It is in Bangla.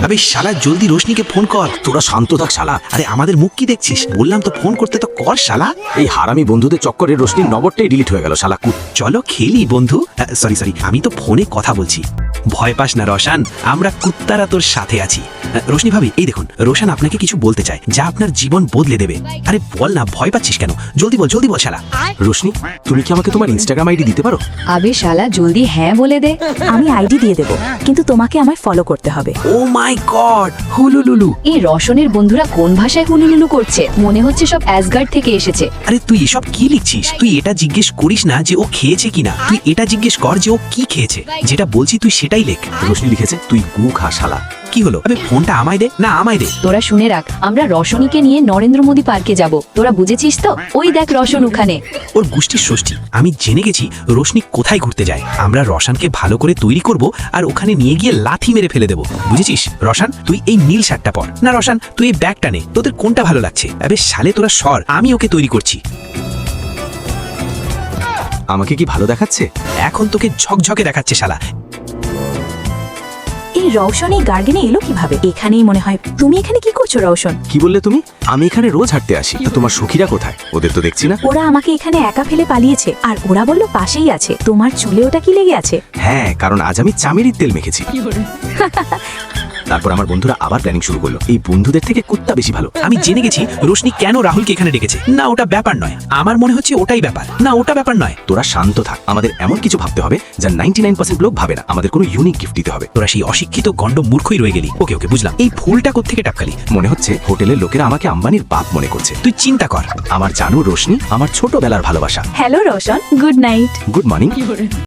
আবে শালা জলদি রোশনিকে ফোন কর। তোরা শান্ত থাক শালা। আরে আমাদের মুখ কি দেখছিস? বললাম তো ফোন করতে, তো কর শালা। এই হারামি বন্ধুদের চক্করে রোশনির নম্বরটাই ডিলিট হয়ে গেল শালা কুত। চলো খেলি বন্ধু। সরি, আমি তো ফোনে কথা বলছি। ভয় পাস না রোশন, আমরা কুত্তারা তোর সাথে আছি। রোশনি ভাবি, এই দেখুন রোশন আপনাকে কিছু বলতে চায় যা আপনার জীবন বদলে দেবে। আরে বল না, ভয় পাচ্ছিস কেন? জলদি বল শালা। রোশনি, তুমি কি আমাকে তোমার ইনস্টাগ্রাম আইডি দিতে পারো? আবে শালা জলদি হ্যাঁ বলে দে। আমি আইডি দিয়ে দেব, কিন্তু তোমাকে আমায় ফলো করতে হবে। ও মাই গড, হুলুলুলু। এই রসনের বন্ধুরা কোন ভাষায় হুলুলুলু করছে? মনে হচ্ছে সব অ্যাসগার্ড থেকে এসেছে। আরে তুই এসব কি লিখছিস? তুই এটা জিজ্ঞেস করিস না যে ও খেয়েছে কিনা, তুই এটা জিজ্ঞেস কর যে ও কি খেয়েছে। যেটা বলছি তুই সেটাই লেখ। রোশনি লিখেছে তুই গু খা শালা। কি হলো? আবে ফোনটা আমায় দে না, আমায় দে। তোরা শুনে রাখ, আমরা রসনীকে নিয়ে নরেন্দ্র মোদী পার্কে যাব। তোরা বুঝেছিস তো? ওই দেখ রসন ওখানে। ওর গোষ্ঠীর ষষ্ঠী। আমি জেনে গেছি রোশনি কোথায় ঘুরতে যায়। আমরা রসানকে ভালো করে তৈরি করব আর ওখানে নিয়ে গিয়ে লাথি মেরে ফেলে দেবো। বুঝেছিস? রসান তুই এই নীল শার্টটা পর। না রসান তুই এই ব্যাগটা নে। তোদের কোনটা ভালো লাগছে? আবে শালে তোরা সর, আমি ওকে তৈরি করছি। আমাকে কি ভালো দেখাচ্ছে? এখন তোকে ঝকঝকে দেখাচ্ছে শালা। এই রওশন এই গার্ডেনে এলো কিভাবে? এখানেই মনে হয়। তুমি এখানে কি করছো রওশন? কি বললে তুমি? আমি এখানে রোজ হাঁটতে আসি। তা তোমার সখীরা কোথায়? ওদের তো দেখছি না। ওরা আমাকে এখানে একা ফেলে পালিয়েছে, আর ওরা বলল পাশেই আছে। তোমার চুলে ওটা কি লেগে আছে? হ্যাঁ, কারণ আজ আমি চামেরির তেল মেখেছি। তারপর আমার বন্ধুরা আবার প্ল্যানিং শুরু করলো। এই বন্ধুদের থেকে কুত্তা বেশি ভালো। আমি জেনে গেছি রোশনি কেন রাহুলকে এখানে ডেকেছে। না ওটা ব্যাপার নয়, আমার মনে হচ্ছে ওটাই ব্যাপার। না ওটা ব্যাপার নয়। তোরা শান্ত থাক। আমাদের এমন কিছু ভাবতে হবে যা 99% লোক ভাবে না। আমাদের কোনো ইউনিক গিফট দিতে হবে। তোরা সেই অশিক্ষিত গন্ড মূর্খই রয়ে গেলি। ওকে বুঝলাম। এই ফুলটা কোত্থেকে টাপকালি? মনে হচ্ছে হোটেলের লোকেরা আমাকে আম্বানির বাপ মনে করছে। তুই চিন্তা কর। আমার জানু রোশনি আমার ছোটবেলার ভালোবাসা। Hello Roshan, good night. Good morning.